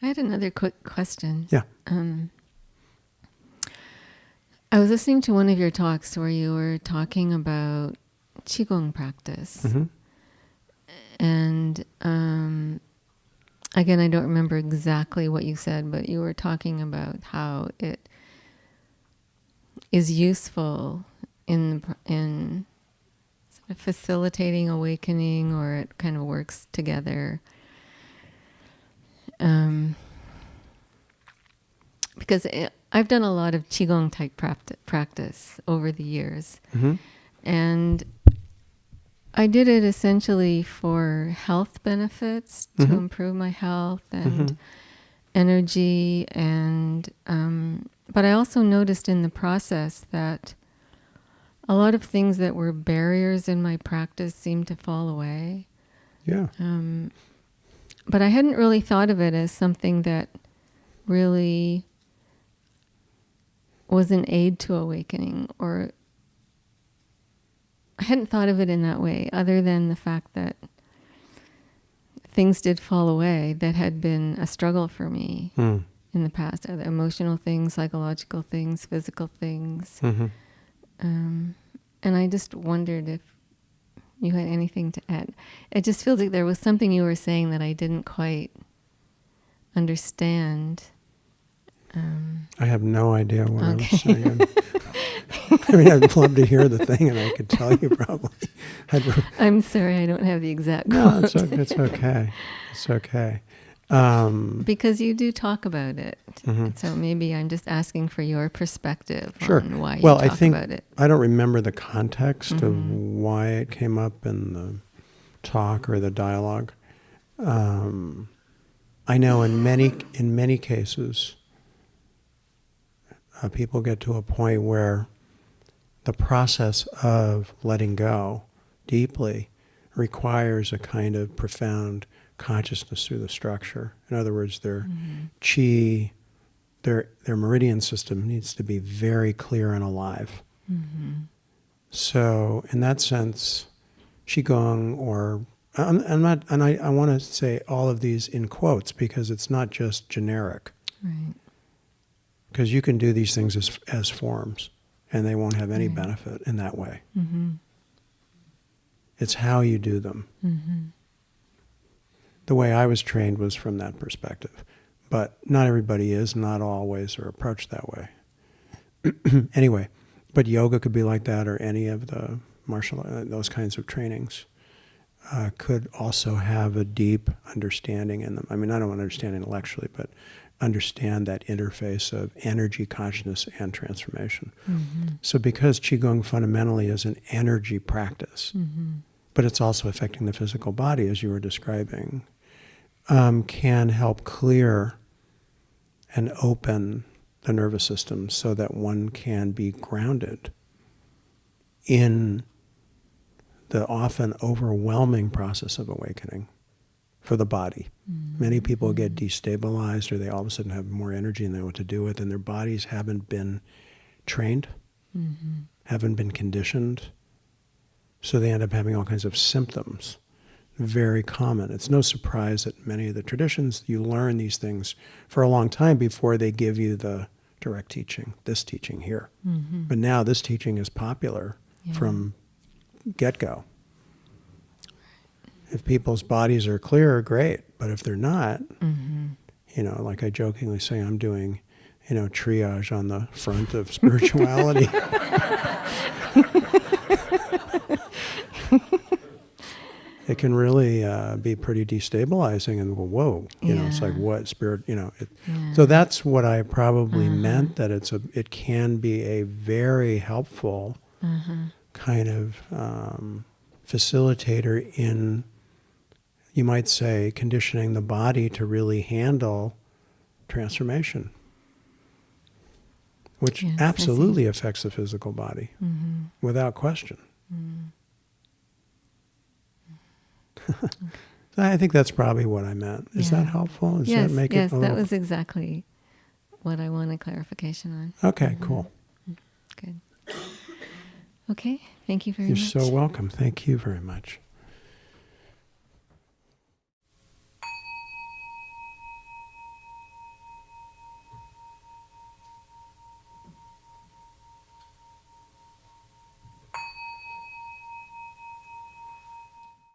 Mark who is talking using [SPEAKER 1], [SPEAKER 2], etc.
[SPEAKER 1] I had another quick question.
[SPEAKER 2] Yeah.
[SPEAKER 1] I was listening to one of your talks where you were talking about Qi Gong practice.
[SPEAKER 2] Mm-hmm.
[SPEAKER 1] And again, I don't remember exactly what you said, but you were talking about how it is useful in sort of facilitating awakening, or it kind of works together. Because I've done a lot of Qigong type practice over the years.
[SPEAKER 2] Mm-hmm.
[SPEAKER 1] And I did it essentially for health benefits, to
[SPEAKER 2] Mm-hmm.
[SPEAKER 1] improve my health and
[SPEAKER 2] Mm-hmm.
[SPEAKER 1] energy. And but I also noticed in the process that a lot of things that were barriers in my practice seemed to fall away.
[SPEAKER 2] Yeah.
[SPEAKER 1] But I hadn't really thought of it as something that really was an aid to awakening, or I hadn't thought of it in that way, other than the fact that things did fall away that had been a struggle for me in the past, either emotional things, psychological things, physical things.
[SPEAKER 2] Mm-hmm.
[SPEAKER 1] And I just wondered if you had anything to add. It just feels like there was something you were saying that I didn't quite understand.
[SPEAKER 2] I have no idea what I was
[SPEAKER 1] Okay.
[SPEAKER 2] saying. I mean, I'd love to hear the thing, and I could tell you probably.
[SPEAKER 1] I'm sorry, I don't have the exact
[SPEAKER 2] No,
[SPEAKER 1] quote.
[SPEAKER 2] it's okay. It's okay.
[SPEAKER 1] Because you do talk about it.
[SPEAKER 2] Mm-hmm.
[SPEAKER 1] So maybe I'm just asking for your perspective
[SPEAKER 2] Sure.
[SPEAKER 1] on why you
[SPEAKER 2] Well,
[SPEAKER 1] talk
[SPEAKER 2] I think
[SPEAKER 1] about it.
[SPEAKER 2] I don't remember the context of why it came up in the talk or the dialogue. I know in many cases, people get to a point where the process of letting go deeply requires a kind of profound consciousness through the structure. In other words, their qi, their meridian system needs to be very clear and alive. So, in that sense, Qi Gong, or I'm not, and I want to say all of these in quotes because it's not just generic.
[SPEAKER 1] Right.
[SPEAKER 2] Because you can do these things as forms, and they won't have any benefit in that way. It's how you do them. The way I was trained was from that perspective. But not everybody is, not always are approached that way. Anyway, but yoga could be like that, or any of the those kinds of trainings could also have a deep understanding in them. I mean, I don't want to understand intellectually, but understand that interface of energy, consciousness, and transformation. So because Qigong fundamentally is an energy practice, but it's also affecting the physical body, as you were describing, can help clear and open the nervous system so that one can be grounded in the often overwhelming process of awakening for the body. Many people get destabilized, or they all of a sudden have more energy and they know what to do with, and their bodies haven't been trained, haven't been conditioned, so they end up having all kinds of symptoms. Very common. It's no surprise that many of the traditions, you learn these things for a long time before they give you the direct teaching, this teaching here. But now this teaching is popular from get-go. If people's bodies are clear, great. But if they're not, like I jokingly say, I'm doing, triage on the front of spirituality. It can really be pretty destabilizing, and whoa, it's like, what spirit, So that's what I probably meant, that it can be a very helpful kind of facilitator in, you might say, conditioning the body to really handle transformation, which absolutely affects the physical body, without question. I think that's probably what I meant. Is that helpful? Does that make it a little...
[SPEAKER 1] that was exactly what I wanted clarification on.
[SPEAKER 2] Okay, cool.
[SPEAKER 1] Good. Okay, thank you very much.
[SPEAKER 2] You're so welcome. Thank you very much.